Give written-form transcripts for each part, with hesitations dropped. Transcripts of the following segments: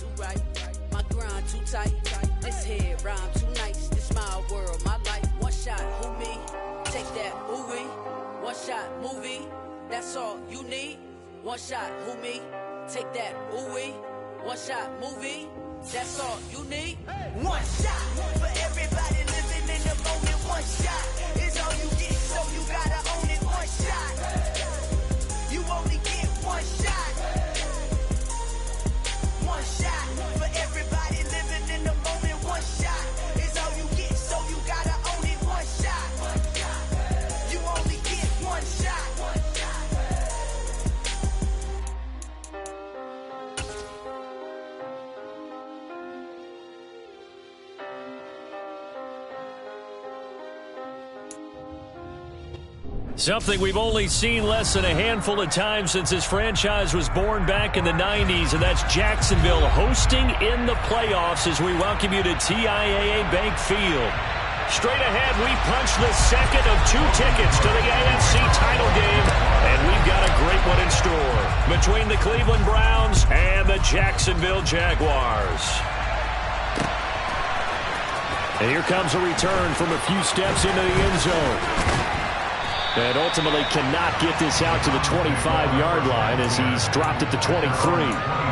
too right. My grind too tight. This head rhyme too nice. This my world, my life. One shot, who me? Take that, ooh wee. One shot, movie. That's all you need. One shot, who me? Take that, ooh wee. One shot, movie. That's all you need. One shot for everybody living in the moment. One shot is all you get, so you gotta own it. One shot. You only get one shot. One shot for everybody living in the moment. One shot is all you get, so you gotta own it. One shot. You only get one shot. Something we've only seen less than a handful of times since this franchise was born back in the 90s, and that's Jacksonville hosting in the playoffs as we welcome you to TIAA Bank Field. Straight ahead, we punch the second of 2 tickets to the AFC title game, and we've got a great one in store between the Cleveland Browns and the Jacksonville Jaguars. And here comes a return from a few steps into the end zone. And ultimately cannot get this out to the 25-yard line as he's dropped at the 23.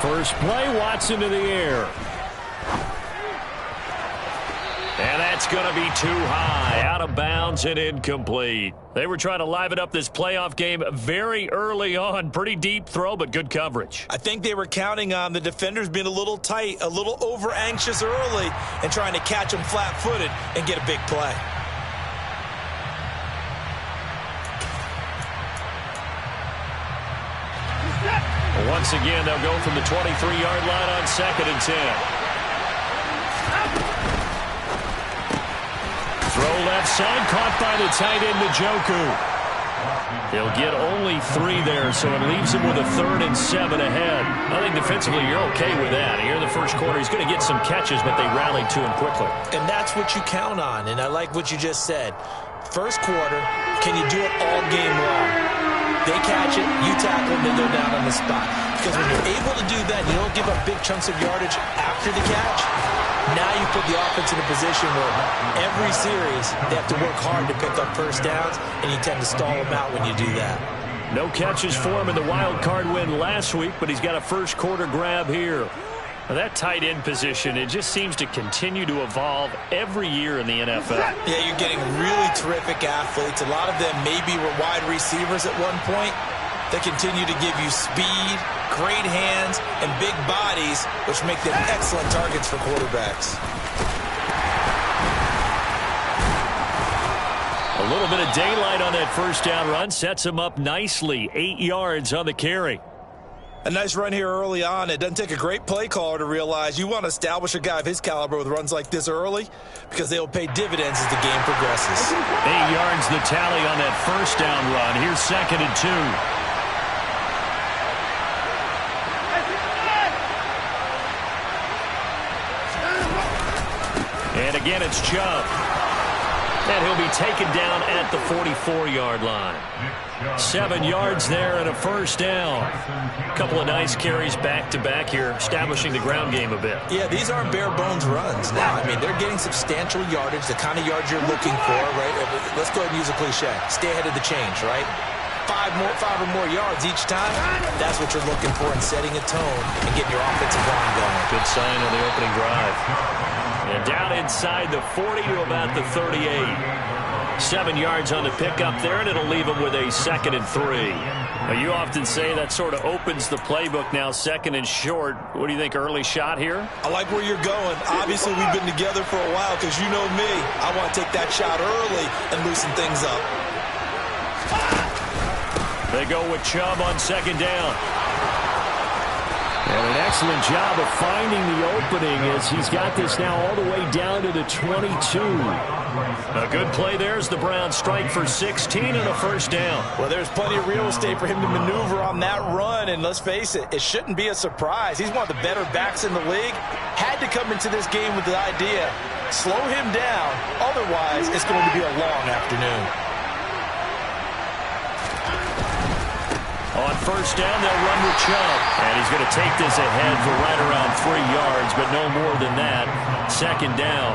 First play, Watson to the air. And that's going to be too high, out of bounds and incomplete. They were trying to liven up this playoff game very early on. Pretty deep throw, but good coverage. I think they were counting on the defenders being a little tight, a little over-anxious early, and trying to catch them flat-footed and get a big play. Once again, they'll go from the 23-yard line on 2nd and 10. Throw left side, caught by the tight end, Njoku. He'll get only 3 there, so it leaves him with a 3rd and 7 ahead. I think defensively you're okay with that. Here in the first quarter, he's going to get some catches, but they rallied to him quickly. And that's what you count on, and I like what you just said. First quarter, can you do it all game long? They catch it, you tackle them, they go down on the spot. Because when you're able to do that, you don't give up big chunks of yardage after the catch. Now you put the offense in a position where every series they have to work hard to pick up first downs, and you tend to stall them out when you do that. No catches for him in the wild card win last week, but he's got a first quarter grab here. Now that tight end position, it just seems to continue to evolve every year in the NFL. Yeah, you're getting really terrific athletes. A lot of them maybe were wide receivers at one point. They continue to give you speed, great hands, and big bodies, which make them excellent targets for quarterbacks. A little bit of daylight on that first down run sets him up nicely. 8 yards on the carry. A nice run here early on. It doesn't take a great play caller to realize you want to establish a guy of his caliber with runs like this early because they'll pay dividends as the game progresses. 8 yards the tally on that first down run. Here's 2nd and 2. And again, it's Chubb. And he'll be taken down at the 44-yard line. 7 yards there and a first down. A couple of nice carries back-to-back here, establishing the ground game a bit. Yeah, these aren't bare-bones runs now. I mean, they're getting substantial yardage, the kind of yards you're looking for, right? Let's go ahead and use a cliche. Stay ahead of the change, right? 5 or more yards each time, that's what you're looking for in setting a tone and getting your offensive line going. Good sign on the opening drive. And down inside the 40 to about the 38. 7 yards on the pickup there, and it'll leave him with a 2nd and 3. Now, you often say that sort of opens the playbook now, 2nd and short. What do you think, early shot here? I like where you're going. Obviously, we've been together for a while because you know me. I want to take that shot early and loosen things up. They go with Chubb on 2nd down. And an excellent job of finding the opening as he's got this now all the way down to the 22. A good play there as the Browns strike for 16 and a first down. Well, there's plenty of real estate for him to maneuver on that run, and let's face it, it shouldn't be a surprise. He's one of the better backs in the league. Had to come into this game with the idea, slow him down, otherwise it's going to be a long afternoon. On first down, they'll run with Chubb. And he's going to take this ahead for right around 3 yards, but no more than that. Second down.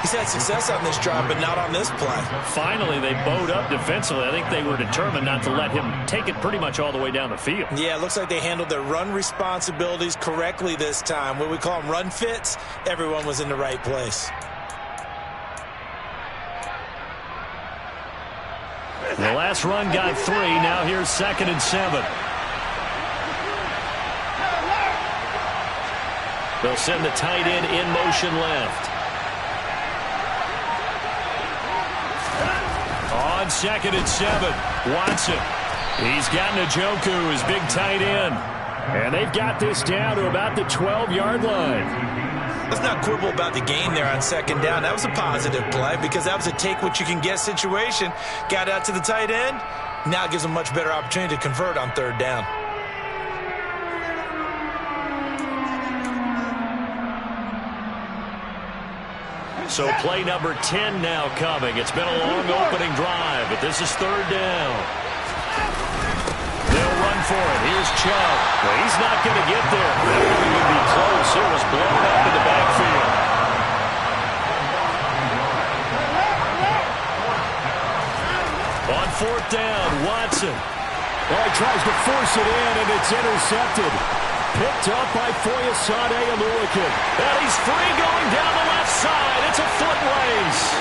He's had success on this drive, but not on this play. Finally, they bowed up defensively. I think they were determined not to let him take it pretty much all the way down the field. Yeah, it looks like they handled their run responsibilities correctly this time. What we call them run fits, everyone was in the right place. The last run got 3. Now here's 2nd and 7. They'll send the tight end in motion left. On 2nd and 7, Watson. He's got Njoku, his big tight end. And they've got this down to about the 12-yard line. Let's not quibble about the gain there on 2nd down. That was a positive play because that was a take-what-you-can-get situation. Got out to the tight end. Now it gives them a much better opportunity to convert on 3rd down. So play number 10 now coming. It's been a long opening drive, but this is 3rd down. They'll run for it. Here's Chubb. Well, he's not going to get there. That wouldn't even be close. It was blown up in the backfield. On 4th down, Watson. Well, he tries to force it in, and it's intercepted. Picked up by Foyesade Aluakin. And he's free going down the left side. It's a foot race.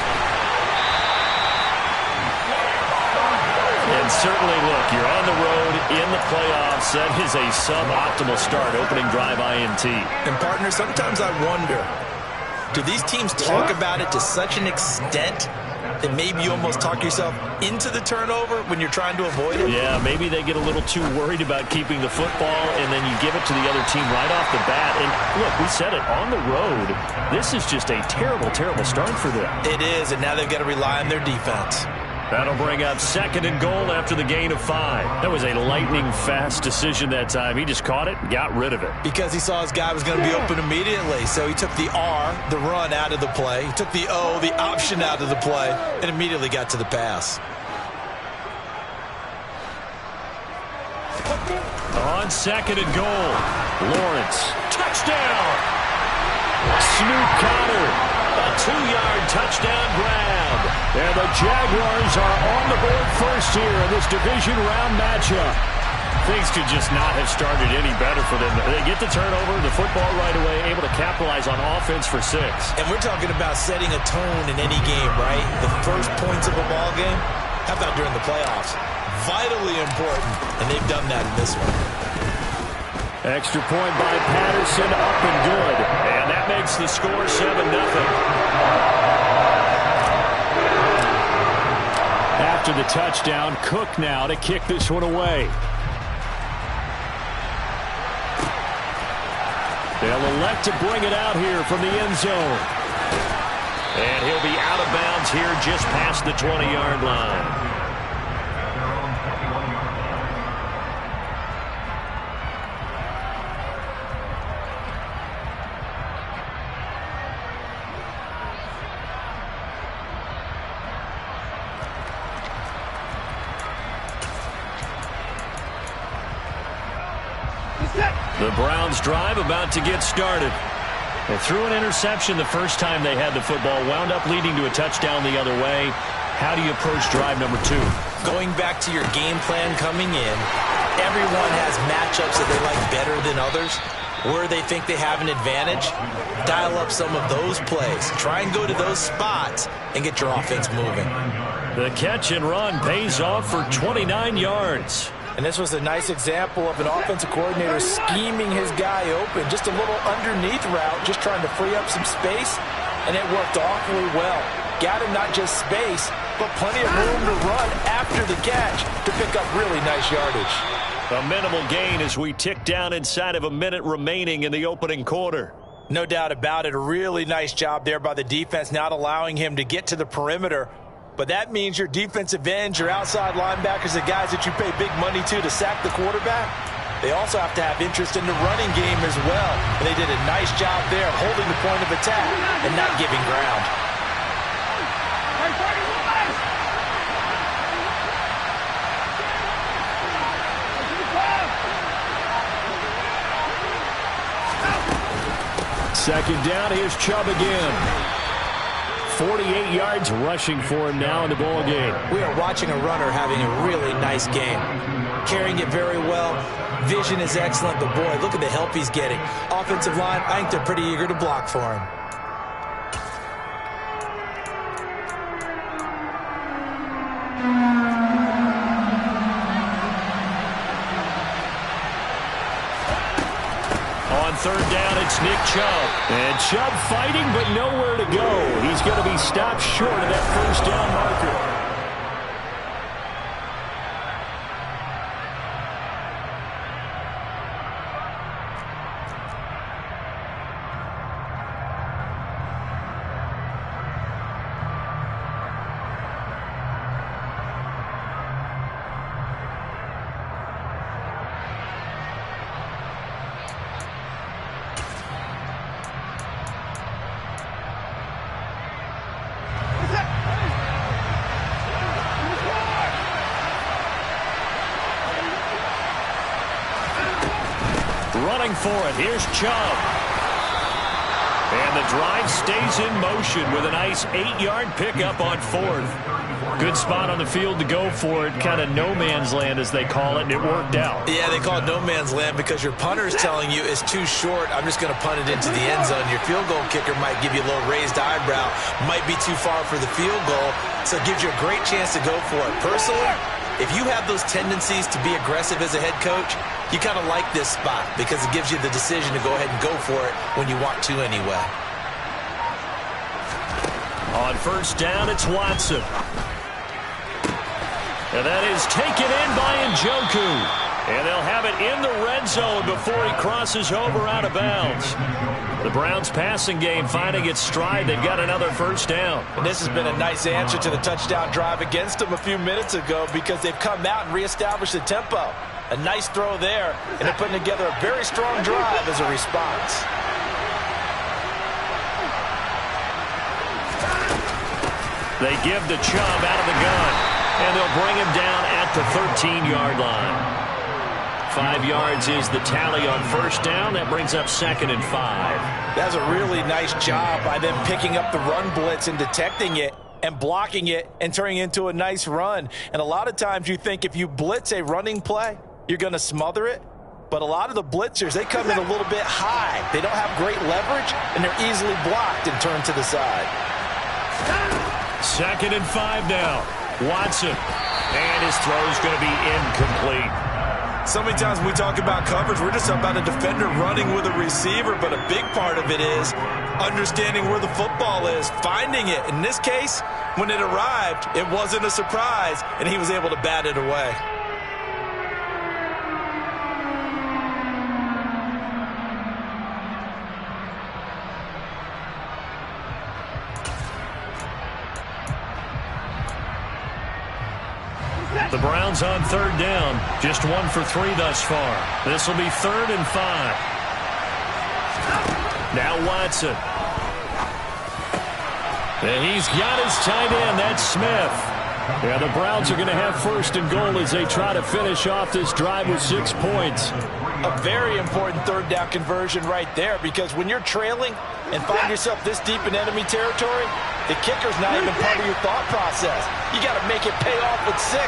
And certainly, look, you're on the road in the playoffs. That is a suboptimal start, opening drive INT. And, partner, sometimes I wonder, do these teams talk about it to such an extent that maybe you almost talk yourself into the turnover when you're trying to avoid it? Yeah, maybe they get a little too worried about keeping the football, and then you give it to the other team right off the bat. And, look, we said it, on the road, this is just a terrible, terrible start for them. It is, and now they've got to rely on their defense. That'll bring up 2nd and goal after the gain of 5. That was a lightning-fast decision that time. He just caught it and got rid of it. Because he saw his guy was going to be open immediately. So he took the R, the run, out of the play. He took the O, the option, out of the play, and immediately got to the pass. On 2nd and goal, Lawrence. Touchdown! Snoop Connor. A 2-yard touchdown grab. And the Jaguars are on the board first here in this division round matchup. Things could just not have started any better for them. They get the turnover, the football right away, able to capitalize on offense for 6. And we're talking about setting a tone in any game, right? The first points of a ball game. How about during the playoffs? Vitally important, and they've done that in this one. Extra point by Patterson, up and good. And that makes the score 7-0. After the touchdown, Cook now to kick this one away. They'll elect to bring it out here from the end zone. And he'll be out of bounds here just past the 20-yard line. The Browns drive about to get started. They threw an interception the first time they had the football, wound up leading to a touchdown the other way. How do you approach drive number 2? Going back to your game plan coming in, everyone has matchups that they like better than others. Where they think they have an advantage, dial up some of those plays. Try and go to those spots and get your offense moving. The catch and run pays off for 29 yards. And this was a nice example of an offensive coordinator scheming his guy open. Just a little underneath route, just trying to free up some space, and it worked awfully well. Got him not just space, but plenty of room to run after the catch to pick up really nice yardage. A minimal gain as we tick down inside of a minute remaining in the opening quarter. No doubt about it. A really nice job there by the defense, not allowing him to get to the perimeter. But that means your defensive ends, your outside linebackers, the guys that you pay big money to sack the quarterback, they also have to have interest in the running game as well. And they did a nice job there holding the point of attack and not giving ground. Second down, here's Chubb again. 48 yards rushing for him now in the ball game. We are watching a runner having a really nice game. Carrying it very well. Vision is excellent, but boy, look at the help he's getting. Offensive line, I think they're pretty eager to block for him. On third down, it's Nick Chubb. And Chubb fighting, but nowhere to go. He's going to be stopped short of that first down marker. Running for it. Here's Chubb. And the drive stays in motion with a nice 8-yard pickup on fourth. Good spot on the field to go for it. Kind of no man's land, as they call it, and it worked out. Yeah, they call it no man's land because your punter is telling you it's too short. I'm just going to punt it into the end zone. Your field goal kicker might give you a little raised eyebrow. Might be too far for the field goal, so it gives you a great chance to go for it. Personally, if you have those tendencies to be aggressive as a head coach, you kind of like this spot because it gives you the decision to go ahead and go for it when you want to anyway. On first down, it's Watson. And that is taken in by Njoku. And they'll have it in the red zone before he crosses over out of bounds. The Browns passing game finding its stride. They've got another first down. And this has been a nice answer to the touchdown drive against them a few minutes ago because they've come out and reestablished the tempo. A nice throw there, and they're putting together a very strong drive as a response. They give the Chubb out of the gun, and they'll bring him down at the 13-yard line. 5 yards is the tally on first down. That brings up 2nd and 5. That's a really nice job by them picking up the run blitz and detecting it and blocking it and turning it into a nice run. And a lot of times you think if you blitz a running play, you're going to smother it. But a lot of the blitzers, they come in a little bit high. They don't have great leverage, and they're easily blocked and turned to the side. 2nd and 5 now. Watson. And his throw's going to be incomplete. So many times when we talk about coverage, we're just about a defender running with a receiver, but a big part of it is understanding where the football is, finding it. In this case, when it arrived, it wasn't a surprise, and he was able to bat it away. The Browns on third down. Just 1 for 3 thus far. This will be 3rd and 5. Now Watson. And he's got his tight end. That's Smith. Yeah, the Browns are going to have 1st and goal as they try to finish off this drive with 6 points. A very important 3rd down conversion right there, because when you're trailing and find yourself this deep in enemy territory, the kicker's not even part of your thought process. You got to make it pay off with 6.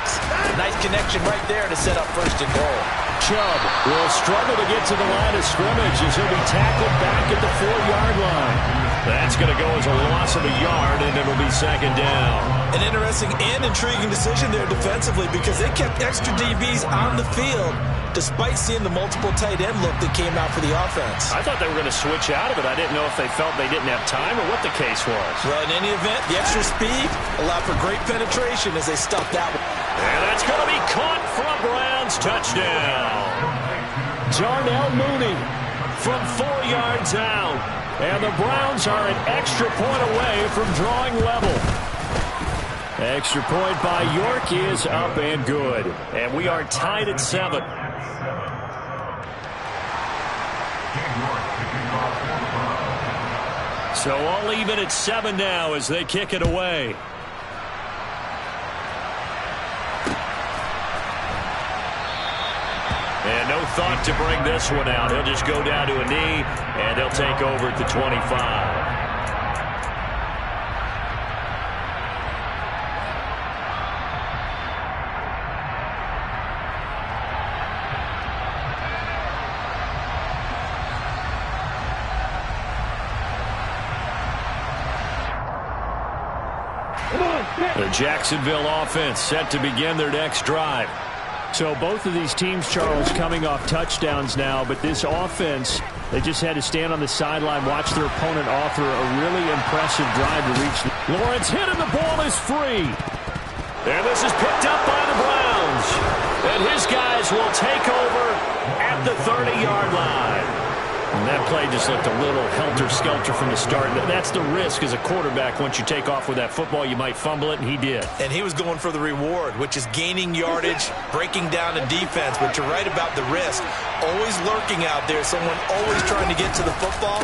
Nice connection right there to set up 1st and goal. Chubb will struggle to get to the line of scrimmage as he'll be tackled back at the 4-yard line. That's going to go as a loss of a yard, and it'll be 2nd down. An interesting and intriguing decision there defensively, because they kept extra DBs on the field despite seeing the multiple tight end look that came out for the offense. I thought they were going to switch out of it. I didn't know if they felt they didn't have time or what the case was. Well, in any event, the extra speed allowed for great penetration as they stuffed that one. And that's going to be caught for a Browns touchdown. Darnell Mooney from 4 yards out. And the Browns are an extra point away from drawing level. Extra point by York is up and good. And we are tied at 7. So all even at 7 now as they kick it away. And no thought to bring this one out. He'll just go down to a knee, and they'll take over at the 25. The Jacksonville offense set to begin their next drive. So both of these teams, Charles, coming off touchdowns now, but this offense, they just had to stand on the sideline, watch their opponent offer a really impressive drive to reach. Lawrence hit and the ball is free. And this is picked up by the Browns. And his guys will take over at the 30-yard line. And that play just looked a little helter-skelter from the start. That's the risk as a quarterback. Once you take off with that football, you might fumble it, and he did. And he was going for the reward, which is gaining yardage, breaking down a defense. But you're right about the risk. Always lurking out there, someone always trying to get to the football.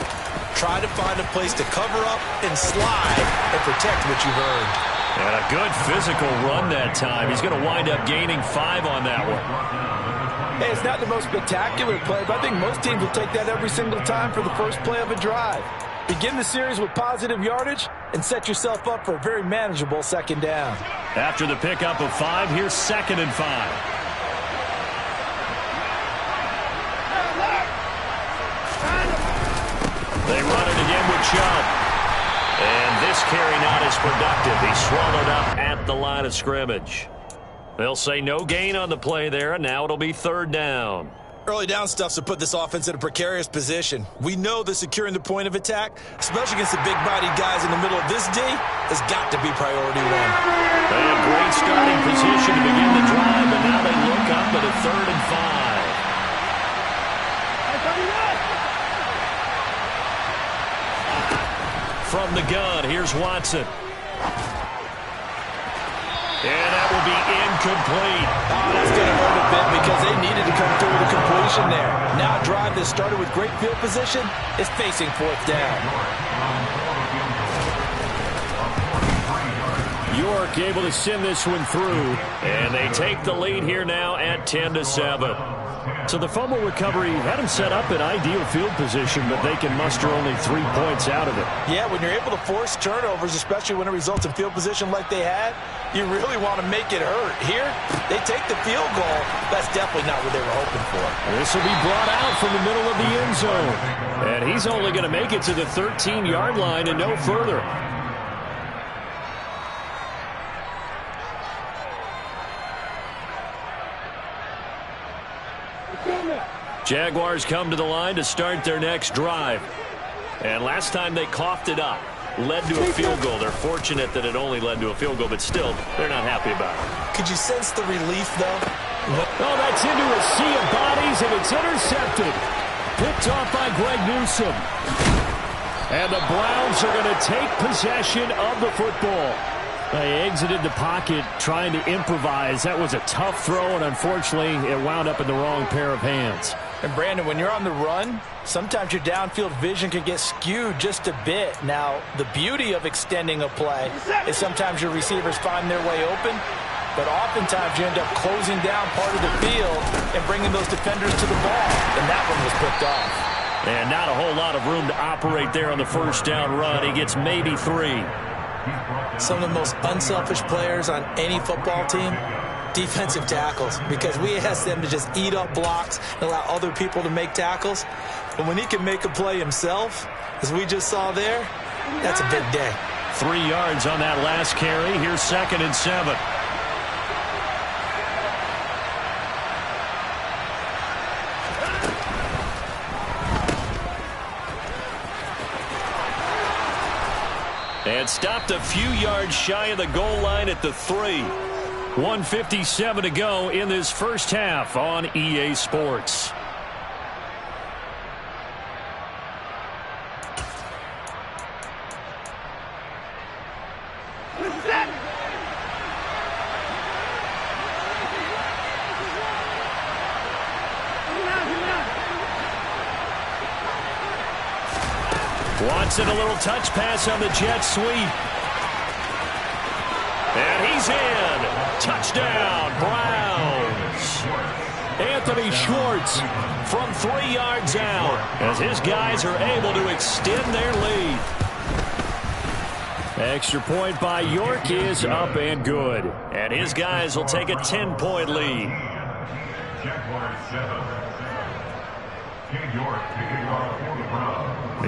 Try to find a place to cover up and slide and protect what you've earned. And a good physical run that time. He's going to wind up gaining 5 on that one. Hey, it's not the most spectacular play, but I think most teams will take that every single time for the first play of a drive. Begin the series with positive yardage and set yourself up for a very manageable second down. After the pickup of 5, here's 2nd and 5. They run it again with Chubb. And this carry not as productive. He's swallowed up at the line of scrimmage. They'll say no gain on the play there, and now it'll be 3rd down. Early down stuff's to put this offense in a precarious position. We know that securing the point of attack, especially against the big-bodied guys in the middle of this D, has got to be priority 1. They have great starting position to begin the drive, and now they look up at a 3rd and 5. From the gun, here's Watson. And that will be incomplete. Oh, that's going to hurt a bit because they needed to come through with a completion there. Now a drive that started with great field position is facing 4th down. York able to send this one through. And they take the lead here now at 10-7. So the fumble recovery had them set up in ideal field position, but they can muster only 3 points out of it. Yeah, when you're able to force turnovers, especially when it results in field position like they had, you really want to make it hurt. Here, they take the field goal. That's definitely not what they were hoping for. This will be brought out from the middle of the end zone. And he's only going to make it to the 13-yard line and no further. Jaguars come to the line to start their next drive. And last time they coughed it up, led to a field goal. They're fortunate that it only led to a field goal, but still, they're not happy about it. Could you sense the relief, though? Oh, that's into a sea of bodies, and it's intercepted. Picked off by Greg Newsome. And the Browns are going to take possession of the football. They exited the pocket trying to improvise. That was a tough throw, and unfortunately, it wound up in the wrong pair of hands. And Brandon, when you're on the run, sometimes your downfield vision can get skewed just a bit. Now, the beauty of extending a play is sometimes your receivers find their way open, but oftentimes you end up closing down part of the field and bringing those defenders to the ball, and that one was picked off. And not a whole lot of room to operate there on the first down run. He gets maybe 3. Some of the most unselfish players on any football team, defensive tackles, because we ask them to just eat up blocks and allow other people to make tackles. But when he can make a play himself, as we just saw there, that's a big day. 3 yards on that last carry. Here's 2nd and 7. And stopped a few yards shy of the goal line at the 3. 1:57 to go in this first half on EA Sports. Watson, a little touch pass on the jet sweep. And he's in. Touchdown, Browns. Anthony Schwartz from 3 yards out as his guys are able to extend their lead. Extra point by York is up and good. And his guys will take a 10-point lead.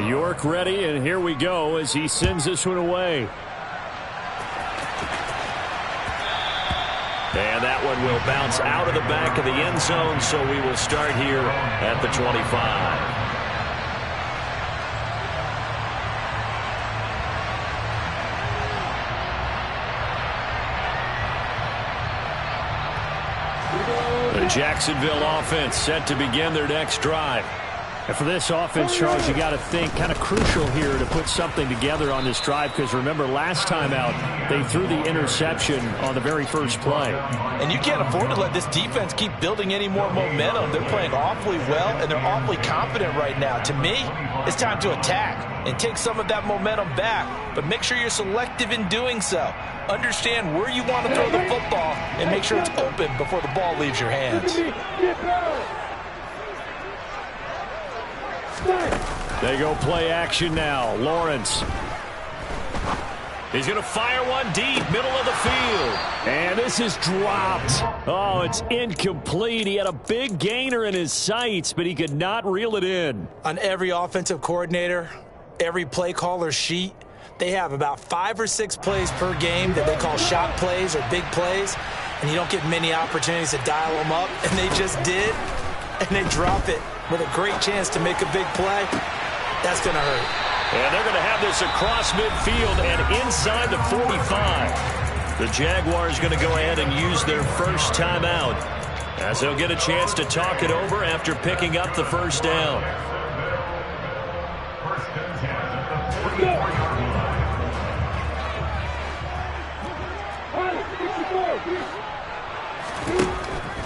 York ready, and here we go as he sends this one away. And that one will bounce out of the back of the end zone, so we will start here at the 25. The Jacksonville offense set to begin their next drive. And for this offense, Charles, you got to think kind of crucial here to put something together on this drive, because remember last time out they threw the interception on the very first play. And you can't afford to let this defense keep building any more momentum. They're playing awfully well, and they're awfully confident right now. To me, it's time to attack and take some of that momentum back, but make sure you're selective in doing so. Understand where you want to throw the football and make sure it's open before the ball leaves your hands. They go play action now. Lawrence. He's going to fire one deep, middle of the field. And this is dropped. Oh, it's incomplete. He had a big gainer in his sights, but he could not reel it in. On every offensive coordinator, every play caller's sheet, they have about 5 or 6 plays per game that they call shot plays or big plays, and you don't get many opportunities to dial them up, and they just did, and they drop it with a great chance to make a big play. That's going to hurt. And they're going to have this across midfield and inside the 45. The Jaguars going to go ahead and use their first timeout, as they'll get a chance to talk it over after picking up the first down.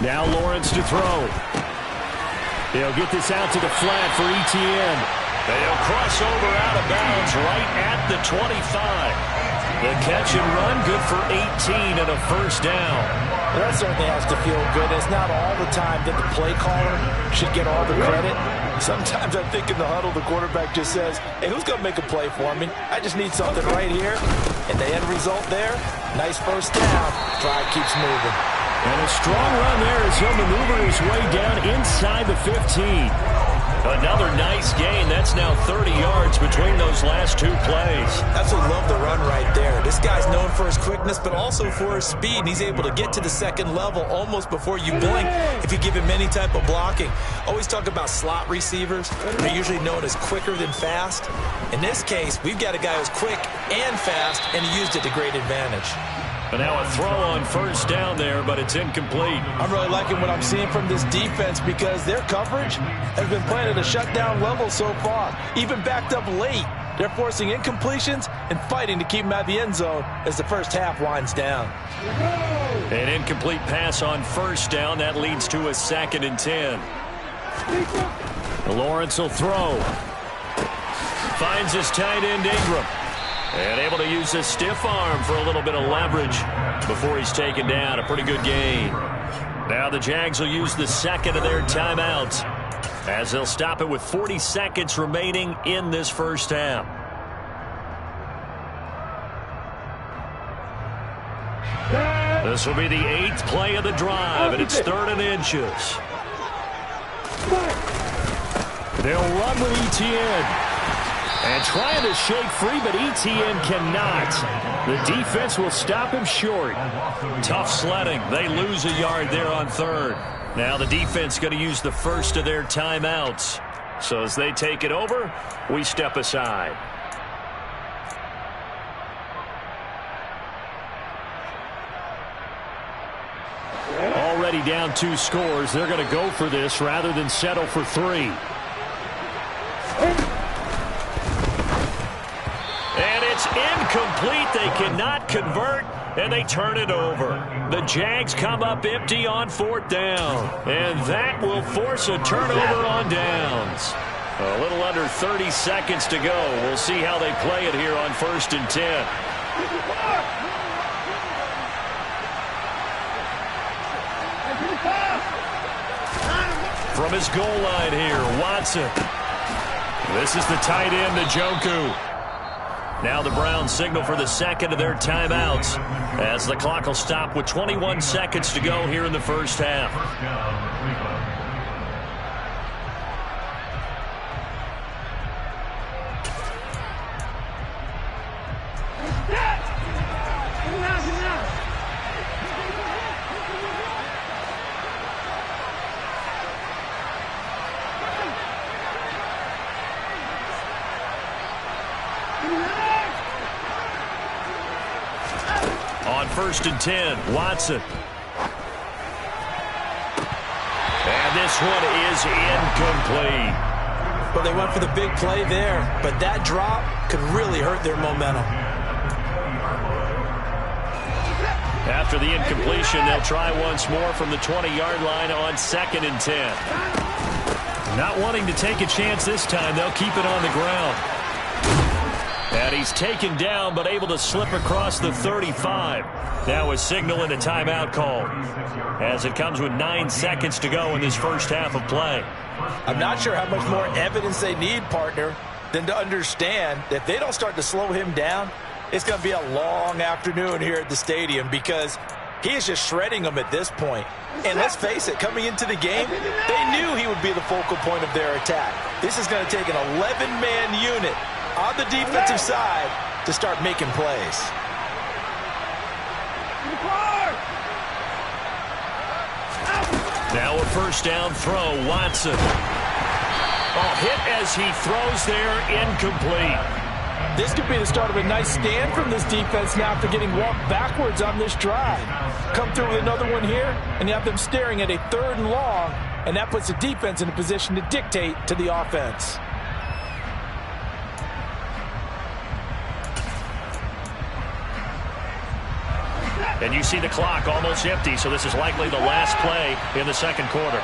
Now Lawrence to throw. They'll get this out to the flat for Etienne. They'll cross over out of bounds right at the 25. The catch and run good for 18 and a first down. Well, that certainly has to feel good. It's not all the time that the play caller should get all the credit. Sometimes I think in the huddle, the quarterback just says, hey, who's going to make a play for me? I just need something right here. And the end result there, nice first down. Drive keeps moving. And a strong run there as he'll maneuver his way down inside the 15. Another nice gain. That's now 30 yards between those last 2 plays. Absolutely love the run right there. This guy's known for his quickness, but also for his speed. And he's able to get to the second level almost before you blink if you give him any type of blocking. Always talk about slot receivers. They're usually known as quicker than fast. In this case, we've got a guy who's quick and fast, and he used it to great advantage. And now a throw on first down there, but it's incomplete. I'm really liking what I'm seeing from this defense because their coverage has been playing at a shutdown level so far. Even backed up late, they're forcing incompletions and fighting to keep them out of the end zone as the first half winds down. An incomplete pass on first down. That leads to a 2nd and 10. Lawrence will throw. Finds his tight end Ingram. And able to use his stiff arm for a little bit of leverage before he's taken down. A pretty good gain. Now the Jags will use the second of their timeouts, as they'll stop it with 40 seconds remaining in this first half. This will be the 8th play of the drive, and it's 3rd and inches. They'll run with Etienne. And trying to shake free, but Etienne cannot. The defense will stop him short. Tough sledding. They lose a yard there on 3rd. Now the defense going to use the first of their timeouts. So as they take it over, we step aside. already down 2 scores. They're going to go for this rather than settle for 3. And it's incomplete. They cannot convert, and they turn it over. The Jags come up empty on 4th down, and that will force a turnover on downs. A little under 30 seconds to go. We'll see how they play it here on 1st and 10. From his goal line here, Watson. This is the tight end, Njoku. Now the Browns signal for the second of their timeouts as the clock will stop with 21 seconds to go here in the first half. On 1st and 10, Watson. And this one is incomplete. Well, they went for the big play there, but that drop could really hurt their momentum. After the incompletion, they'll try once more from the 20-yard line on 2nd and 10. Not wanting to take a chance this time, they'll keep it on the ground. And he's taken down, but able to slip across the 35. Now a signal and a timeout called, as it comes with 9 seconds to go in this first half of play. I'm not sure how much more evidence they need, partner, than to understand that if they don't start to slow him down, it's going to be a long afternoon here at the stadium, because he is just shredding them at this point. And let's face it, coming into the game, they knew he would be the focal point of their attack. This is going to take an 11-man unit on the defensive side to start making plays. Now a first down throw, Watson. Oh, hit as he throws there, incomplete. This could be the start of a nice stand from this defense now after getting walked backwards on this drive. Come through with another one here, and you have them staring at a 3rd and long, and that puts the defense in a position to dictate to the offense. And you see the clock almost empty, so this is likely the last play in the second quarter.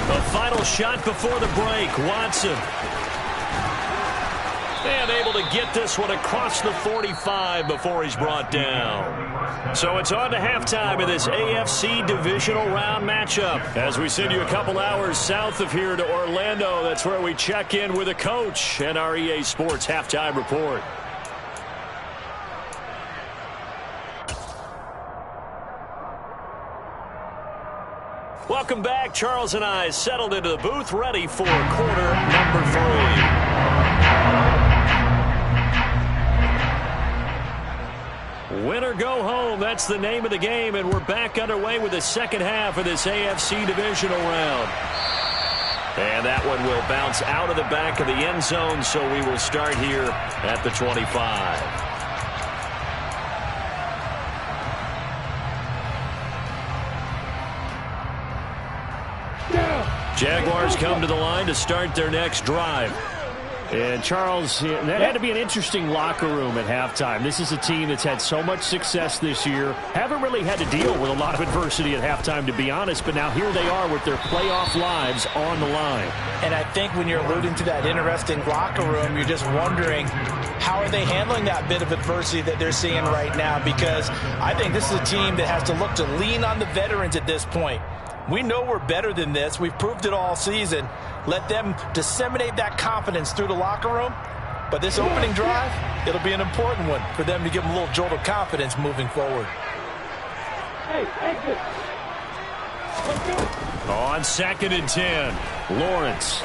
The final shot before the break, Watson. And able to get this one across the 45 before he's brought down. So it's on to halftime in this AFC divisional round matchup. As we send you a couple hours south of here to Orlando, that's where we check in with a coach and our EA Sports halftime report. Welcome back. Charles and I settled into the booth, ready for quarter number 3. Win or go home, that's the name of the game, and we're back underway with the second half of this AFC divisional round. And that one will bounce out of the back of the end zone, so we will start here at the 25. Jaguars come to the line to start their next drive. And, Charles, that had to be an interesting locker room at halftime. This is a team that's had so much success this year. Haven't really had to deal with a lot of adversity at halftime, to be honest. But now here they are with their playoff lives on the line. And I think when you're alluding to that interesting locker room, you're just wondering, how are they handling that bit of adversity that they're seeing right now? Because I think this is a team that has to look to lean on the veterans at this point. We know we're better than this. We've proved it all season. Let them disseminate that confidence through the locker room. But this opening drive, it'll be an important one for them to give them a little jolt of confidence moving forward. On 2nd and 10, Lawrence.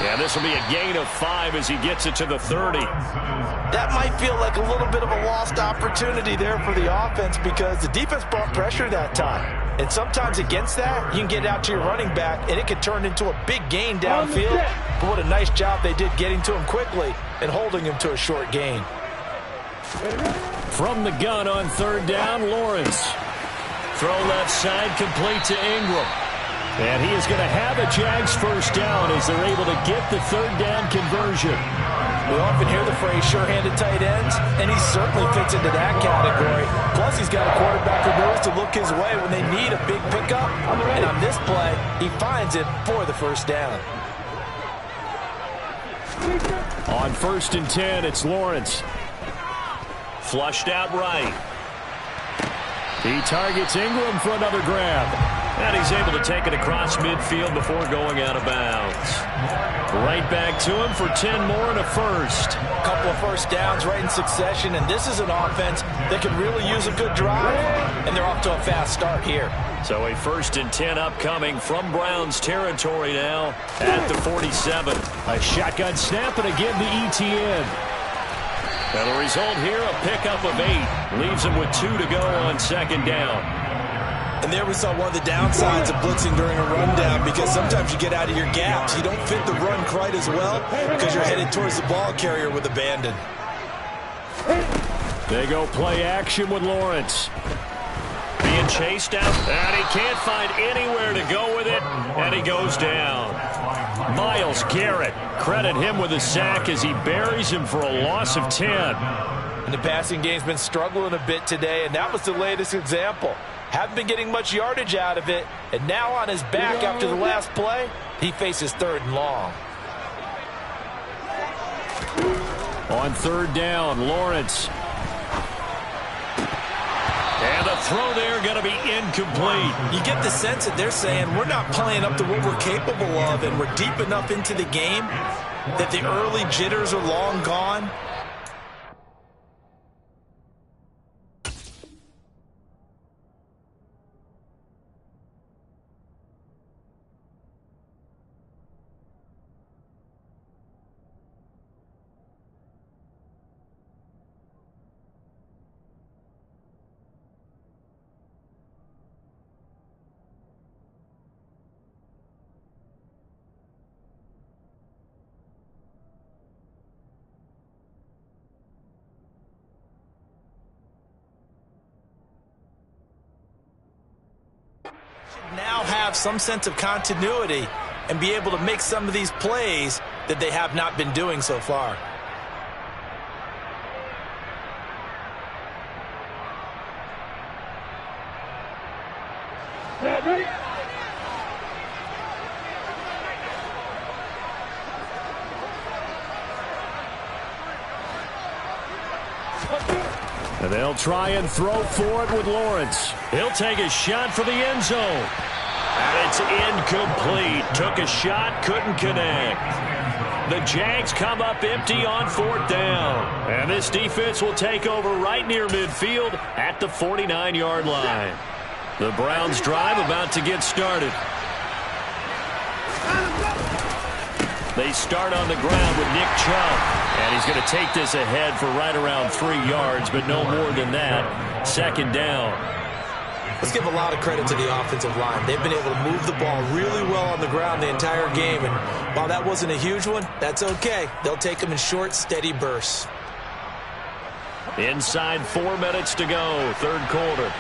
Yeah, this will be a gain of 5 as he gets it to the 30. That might feel like a little bit of a lost opportunity there for the offense, because the defense brought pressure that time. And sometimes against that, you can get out to your running back, and it could turn into a big gain downfield. But what a nice job they did getting to him quickly and holding him to a short gain. From the gun on third down, Lawrence. Throw left side, complete to Ingram. And he is going to have a Jags first down as they're able to get the third down conversion. We often hear the phrase sure-handed tight ends, and he certainly fits into that category. Plus, he's got a quarterback who knows to look his way when they need a big pickup. And on this play, he finds it for the first down. On 1st and 10, it's Lawrence. Flushed out right. He targets Ingram for another grab. And he's able to take it across midfield before going out of bounds. Right back to him for 10 more and a first. A couple of first downs right in succession, and this is an offense that can really use a good drive. And they're off to a fast start here. So a 1st and 10 upcoming from Browns territory now at the 47. A shotgun snap and again the ETN. And the result here, a pickup of 8. Leaves him with 2 to go on 2nd down. And there we saw one of the downsides of blitzing during a rundown, because sometimes you get out of your gaps. You don't fit the run quite as well because you're headed towards the ball carrier with abandon. They go play action with Lawrence. Being chased out, and he can't find anywhere to go with it, and he goes down. Myles Garrett, credit him with a sack as he buries him for a loss of 10. And the passing game's been struggling a bit today, and that was the latest example. Haven't been getting much yardage out of it, and now on his back after the last play, he faces 3rd and long. On 3rd down, Lawrence. And the throw there going to be incomplete. You get the sense that they're saying we're not playing up to what we're capable of, and we're deep enough into the game that the early jitters are long gone. Now have some sense of continuity and be able to make some of these plays that they have not been doing so far. And they'll try and throw for it with Lawrence. He'll take a shot for the end zone. And it's incomplete. Took a shot, couldn't connect. The Jags come up empty on 4th down. And this defense will take over right near midfield at the 49-yard line. The Browns drive about to get started. They start on the ground with Nick Chubb. And he's going to take this ahead for right around 3 yards, but no more than that. 2nd down. Let's give a lot of credit to the offensive line. They've been able to move the ball really well on the ground the entire game. And while that wasn't a huge one, that's okay. They'll take them in short, steady bursts. Inside 4 minutes to go, 3rd quarter.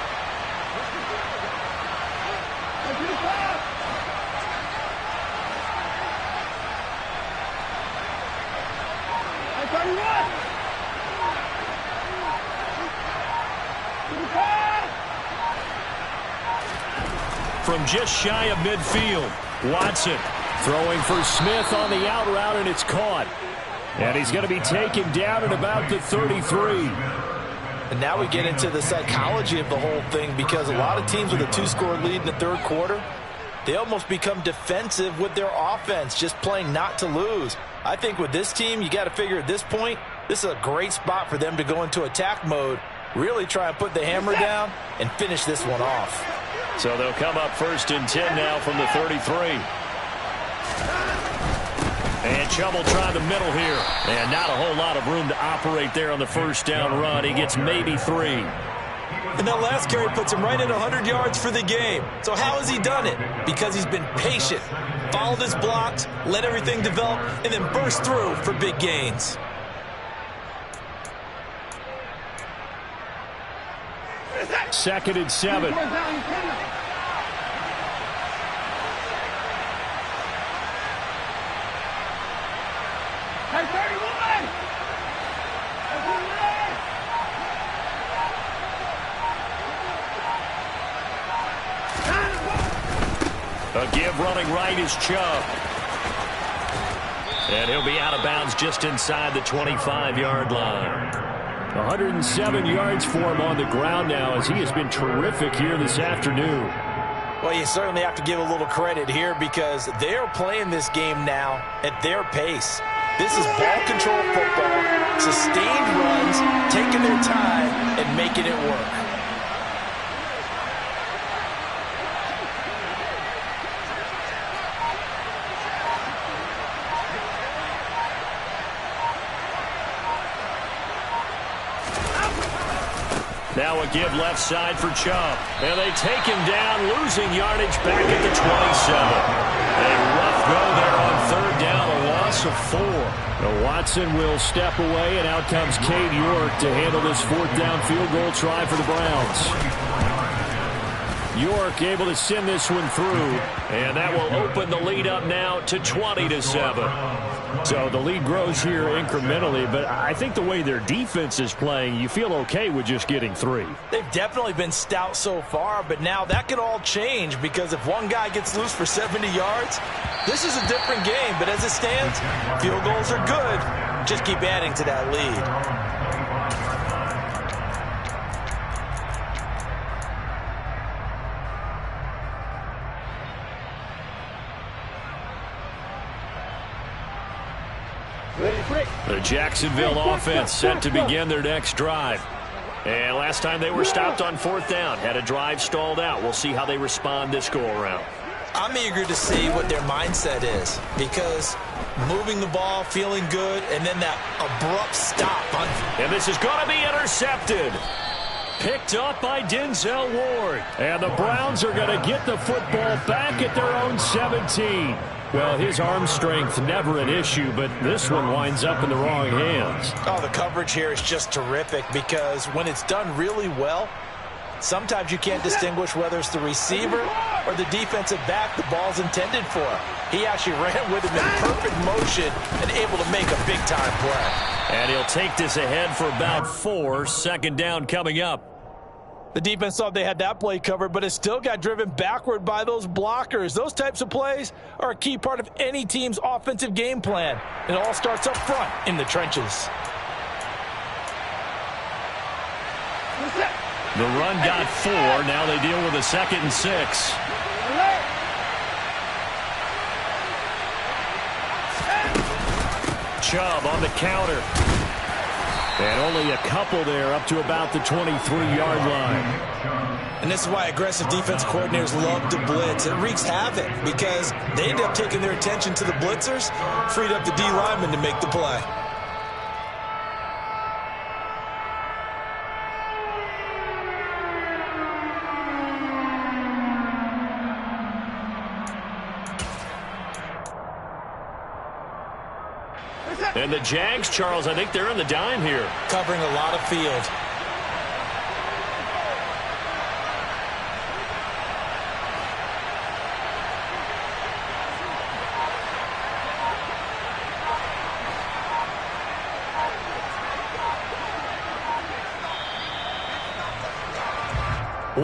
From just shy of midfield, Watson throwing for Smith on the out route, and it's caught. And he's going to be taken down at about the 33. And now we get into the psychology of the whole thing, because a lot of teams with a 2-score lead in the 3rd quarter, they almost become defensive with their offense, just playing not to lose. I think with this team, you got to figure at this point, this is a great spot for them to go into attack mode, really try and put the hammer down and finish this one off. So they'll come up 1st and 10 now from the 33. And Chubb will try the middle here. And not a whole lot of room to operate there on the 1st down run. He gets maybe 3. And that last carry puts him right at 100 yards for the game. So how has he done it? Because he's been patient, followed his blocks, let everything develop, and then burst through for big gains. 2nd and 7. A give running right is Chubb. And he'll be out of bounds just inside the 25-yard line. 107 yards for him on the ground now as he has been terrific here this afternoon. Well, you certainly have to give a little credit here because they're playing this game now at their pace. This is ball control football, sustained runs, taking their time and making it work. Now a give left side for Chubb. And they take him down, losing yardage back at the 27. A rough go there on 3rd down, a loss of 4. Now Watson will step away, and out comes Cade York to handle this 4th down field goal try for the Browns. York able to send this one through, and that will open the lead up now to 20-7. So the lead grows here incrementally, but I think the way their defense is playing, you feel okay with just getting 3. They've definitely been stout so far, but now that could all change because if one guy gets loose for 70 yards, this is a different game. But as it stands, field goals are good. Just keep adding to that lead. The Jacksonville offense set to begin their next drive. And last time they were stopped on 4th down, had a drive stalled out. We'll see how they respond this go-around. I'm eager to see what their mindset is because moving the ball, feeling good, and then that abrupt stop. And this is going to be intercepted. Picked up by Denzel Ward. And the Browns are going to get the football back at their own 17. Well, his arm strength never an issue, but this one winds up in the wrong hands. Oh, the coverage here is just terrific because when it's done really well, sometimes you can't distinguish whether it's the receiver or the defensive back the ball's intended for. He actually ran with him in perfect motion and able to make a big-time play. And he'll take this ahead for about 4. 2nd down coming up. The defense thought they had that play covered, but it still got driven backward by those blockers. Those types of plays are a key part of any team's offensive game plan. It all starts up front in the trenches. The run got 4. Now they deal with a 2nd and 6. Chubb on the counter. And only a couple there up to about the 23-yard line. And this is why aggressive defense coordinators love to blitz. It wreaks havoc because they end up taking their attention to the blitzers, freed up the D lineman to make the play. And the Jags, Charles, I think they're in the dime here. Covering a lot of field.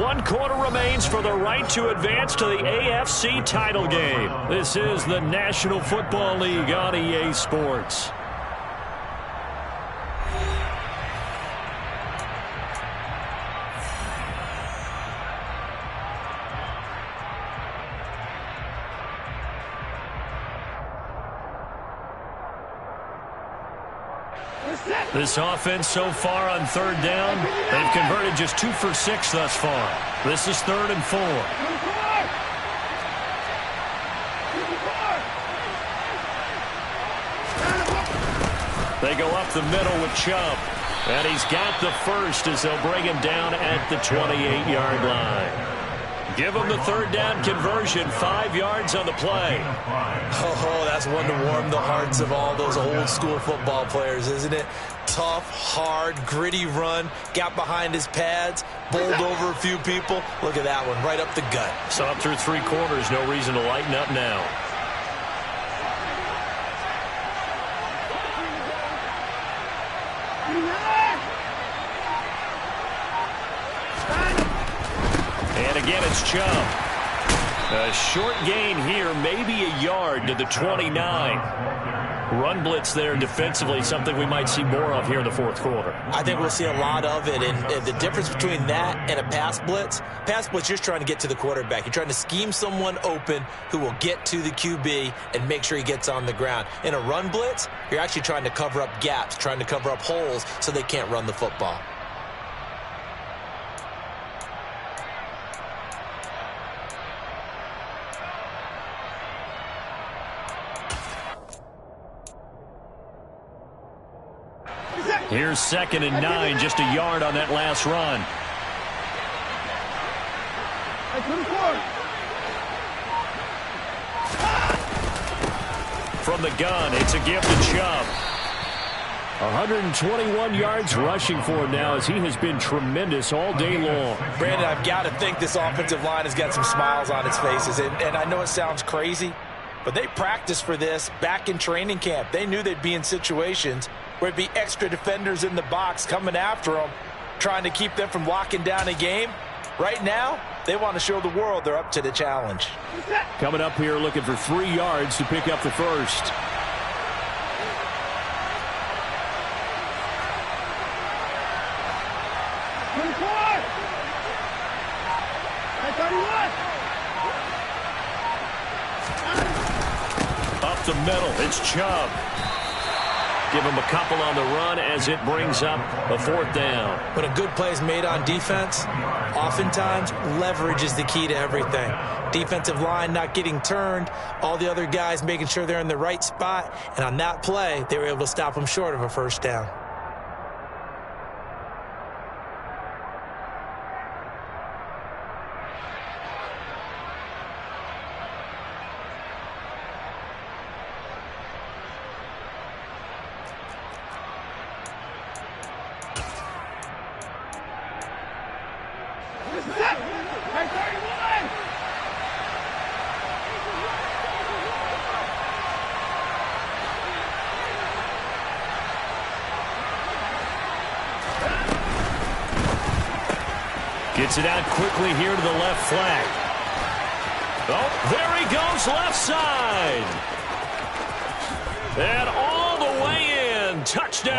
One quarter remains for the right to advance to the AFC title game. This is the National Football League on EA Sports. This offense so far on 3rd down, they've converted just 2 for 6 thus far. This is 3rd and 4. They go up the middle with Chubb. And he's got the first as they'll bring him down at the 28-yard line. Give them the third down conversion, 5 yards on the play. Oh, that's one to warm the hearts of all those old school football players, isn't it? Tough, hard, gritty run, got behind his pads, bowled over a few people. Look at that one, right up the gut. So up through 3 quarters, no reason to lighten up now. And again, it's Chubb. A short gain here, maybe a yard to the 29. Run blitz there defensively, something we might see more of here in the fourth quarter. I think we'll see a lot of it, and the difference between that and a pass blitz, you're just trying to get to the quarterback. You're trying to scheme someone open who will get to the QB and make sure he gets on the ground. In a run blitz, you're actually trying to cover up gaps, trying to cover up holes so they can't run the football. Here's 2nd and 9, just a yard on that last run. From the gun, it's a give to Chubb. 121 yards rushing for him now as he has been tremendous all day long. Brandon, I've got to think this offensive line has got some smiles on its faces. And I know it sounds crazy, but they practiced for this back in training camp. They knew they'd be in situations where there'd be extra defenders in the box coming after them, trying to keep them from locking down a game. Right now, they want to show the world they're up to the challenge. Coming up here looking for 3 yards to pick up the first. Up the middle, it's Chubb. Give him a couple on the run as it brings up a 4th down. When a good play is made on defense, oftentimes leverage is the key to everything. Defensive line not getting turned, all the other guys making sure they're in the right spot, and on that play, they were able to stop them short of a first down. Gets it out quickly here to the left flank. Oh, there he goes left side. And all the way in. Touchdown.